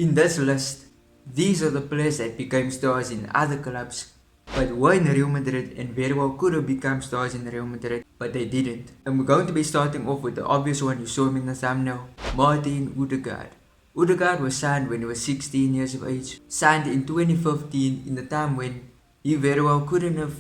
In this list, these are the players that became stars in other clubs, but were in Real Madrid and very well could have become stars in Real Madrid, but they didn't. And we're going to be starting off with the obvious one, you saw him in the thumbnail, Martin Odegaard. Odegaard was signed when he was 16 years of age, signed in 2015 in the time when he very well couldn't have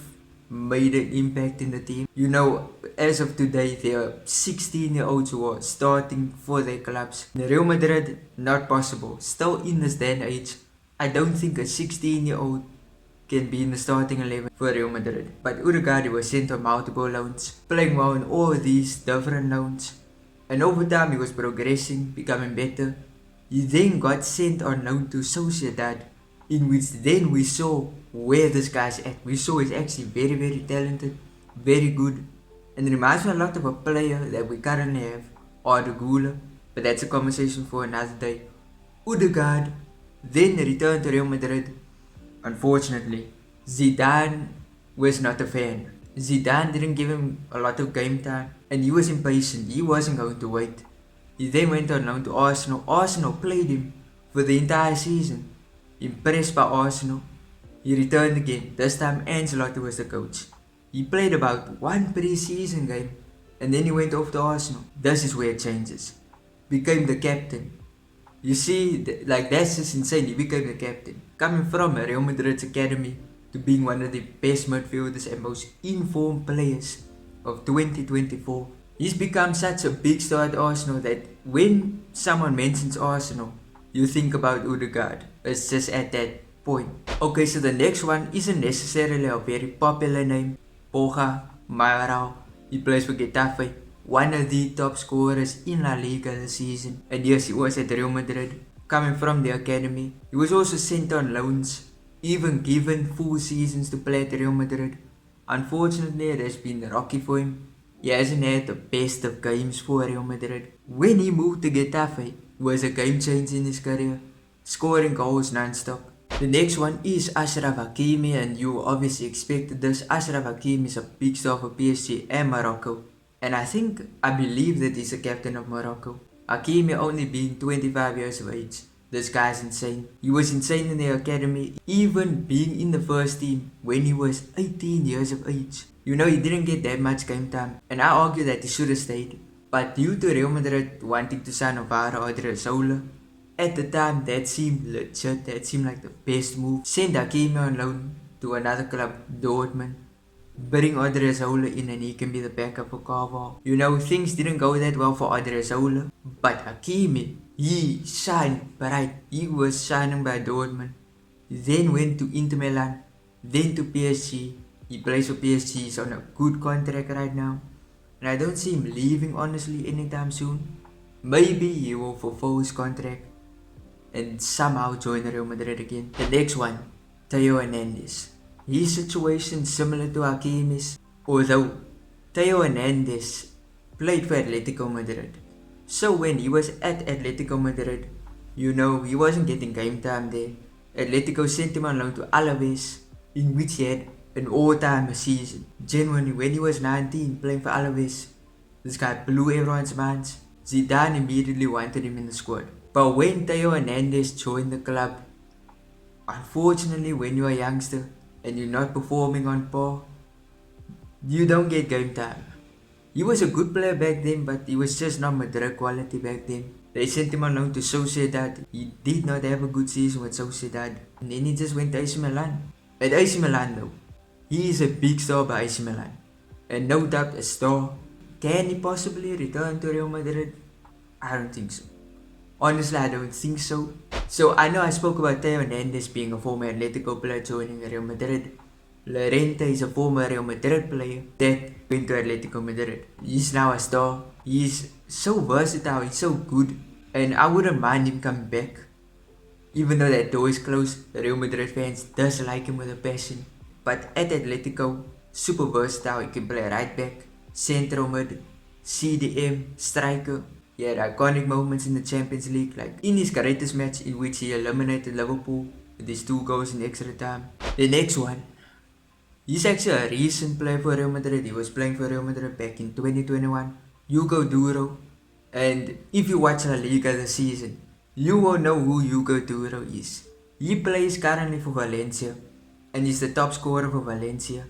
made an impact in the team. You know, as of today, there are 16-year-olds who are starting for their clubs. In Real Madrid, not possible. Still in this day and age, I don't think a 16-year-old can be in the starting 11 for Real Madrid. But Odegaard was sent on multiple loans, playing well in all these different loans. And over time, he was progressing, becoming better. He then got sent on loan to Sociedad, in which then we saw where this guy's at. We saw he's actually very, very talented, very good, and reminds me a lot of a player that we currently have, Odegaard, but that's a conversation for another day. Odegaard then returned to Real Madrid. Unfortunately, Zidane was not a fan. Zidane didn't give him a lot of game time, and he was impatient. He wasn't going to wait. He then went on loan to Arsenal. Arsenal played him for the entire season. Impressed by Arsenal, he returned again. This time Ancelotti was the coach. He played about one pre-season game and then he went off to Arsenal. This is where it changes. Became the captain. You see, that's just insane. He became the captain. Coming from Real Madrid's academy to being one of the best midfielders and most informed players of 2024. He's become such a big star at Arsenal that when someone mentions Arsenal, you think about Odegaard. It's just at that point. Okay, so the next one isn't necessarily a very popular name. Borja Mayoral. He plays for Getafe. One of the top scorers in La Liga this season. And yes, he was at Real Madrid, coming from the academy. He was also sent on loans, even given full seasons to play at Real Madrid. Unfortunately, it has been rocky for him. He hasn't had the best of games for Real Madrid. When he moved to Getafe, it was a game changer in his career, scoring goals non-stop. The next one is Achraf Hakimi, and you obviously expected this. Achraf Hakimi is a big star for PSG and Morocco, and I believe that he's the captain of Morocco. Hakimi only being 25 years of age. This guy's insane. He was insane in the academy, even being in the first team when he was 18 years of age. You know, he didn't get that much game time, and I argue that he should have stayed. But due to Real Madrid wanting to sign Odriozola, at the time that seemed legit, that seemed like the best move. Send Hakimi on loan to another club, Dortmund. Bring Odriozola in and he can be the backup for Carvalho. You know, things didn't go that well for Odriozola, but Hakimi, he shined bright. He was shining by Dortmund. Then went to Inter Milan, then to PSG. He plays for PSG, he's on a good contract right now. And I don't see him leaving honestly anytime soon. Maybe he will fulfill his contract and somehow join Real Madrid again. The next one, Theo Hernandez. His situation similar to Hakimi's, although Theo Hernandez played for Atletico Madrid. So when he was at Atletico Madrid, you know, he wasn't getting game time there. Atletico sent him on loan to Alaves, in which he had an all-time season. Genuinely, when he was 19 playing for Alaves, this guy blew everyone's minds. Zidane immediately wanted him in the squad. But when Theo Hernandez joined the club, unfortunately when you're a youngster and you're not performing on par, you don't get game time. He was a good player back then, but he was just not Madrid quality back then. They sent him on loan to Sociedad. He did not have a good season with Sociedad. And then he just went to AC Milan. At AC Milan though, he is a big star by AC Milan. And no doubt a star. Can he possibly return to Real Madrid? I don't think so. Honestly, I don't think so. So I know I spoke about Theo Hernandez being a former Atletico player joining Real Madrid. Llorente is a former Real Madrid player that went to Atletico Madrid. He's now a star. He's so versatile, he's so good. And I wouldn't mind him coming back. Even though that door is closed, the Real Madrid fans dislike him with a passion. But at Atletico, super versatile. He can play right back, central mid, CDM, striker. He had iconic moments in the Champions League, like in his greatest match in which he eliminated Liverpool with his 2 goals in extra time. The next one, he's actually a recent player for Real Madrid. He was playing for Real Madrid back in 2021. Hugo Duro. And if you watch La Liga this season, You will know who Hugo Duro is. He plays currently for Valencia and is the top scorer for Valencia.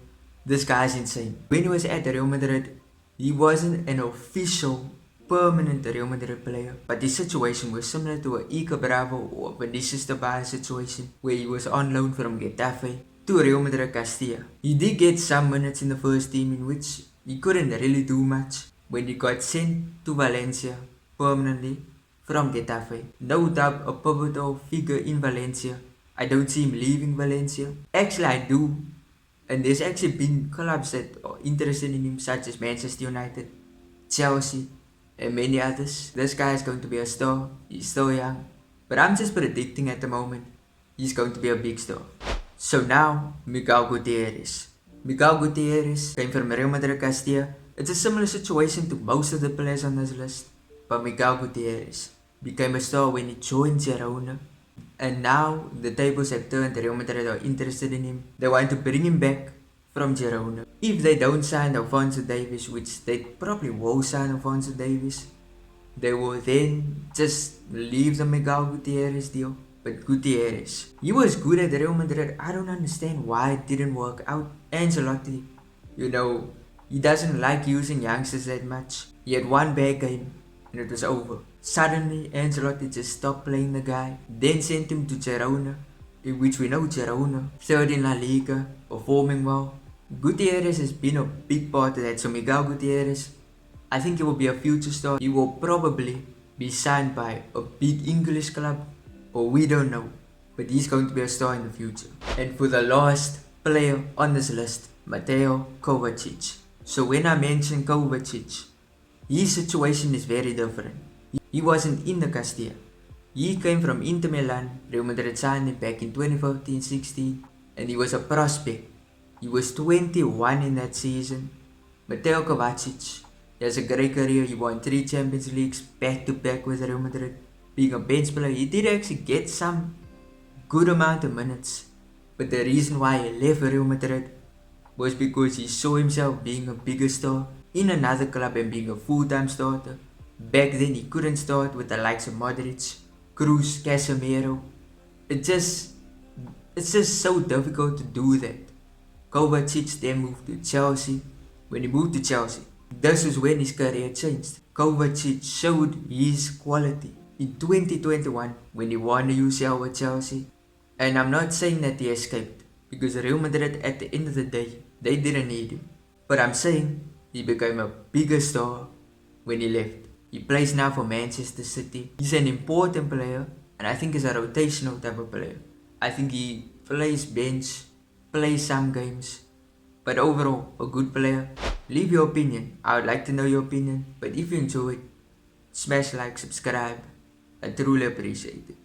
This guy's insane. When he was at Real Madrid, he wasn't an official permanent Real Madrid player, but his situation was similar to a Iker Bravo or Vinicius Tobias situation, where he was on loan from Getafe to Real Madrid Castilla. He did get some minutes in the first team in which he couldn't really do much when he got sent to Valencia permanently from Getafe. No doubt a pivotal figure in Valencia. I don't see him leaving Valencia. Actually I do, and there's actually been clubs that are interested in him, such as Manchester United, Chelsea, and many others. This guy is going to be a star. He's still young, but I'm just predicting at the moment he's going to be a big star. So now, Miguel Gutierrez. Miguel Gutierrez came from Real Madrid Castilla. It's a similar situation to most of the players on this list, but Miguel Gutierrez became a star when he joined Girona, and now the tables have turned. Real Madrid are interested in him. They want to bring him back from Girona. If they don't sign Alphonso Davies, which they probably will sign Alphonso Davies, they will then just leave the Miguel Gutierrez deal. But Gutierrez, he was good at Real Madrid. I don't understand why it didn't work out. Ancelotti, he doesn't like using youngsters that much. He had one bad game and it was over. Suddenly, Ancelotti just stopped playing the guy, then sent him to Girona, in which we know Girona, third in La Liga, performing well. Gutierrez has been a big part of that. So Miguel Gutierrez, I think he will be a future star. He will probably be signed by a big English club, or we don't know, but he's going to be a star in the future. And for the last player on this list, Mateo Kovacic. So when I mention Kovacic, his situation is very different. He wasn't in the Castilla. He came from Inter Milan. Real Madrid signed him back in 2015-16, and he was a prospect. He was 21 in that season. Mateo Kovacic, he has a great career. He won 3 Champions Leagues back to back with Real Madrid. Being a bench player, he did actually get some good amount of minutes. But the reason why he left Real Madrid was because he saw himself being a bigger star in another club and being a full-time starter. Back then he couldn't start with the likes of Modric, Cruz, Casemiro. It's just so difficult to do that. Kovacic then moved to Chelsea. When he moved to Chelsea, this is when his career changed. Kovacic showed his quality in 2021 when he won the UCL with Chelsea. And I'm not saying that he escaped, because Real Madrid at the end of the day, they didn't need him. But I'm saying he became a bigger star when he left. He plays now for Manchester City. He's an important player, and I think he's a rotational type of player. I think he plays bench, plays some games, but overall a good player. Leave your opinion. I would like to know your opinion. But if you enjoyed, smash like, subscribe. I truly appreciate it.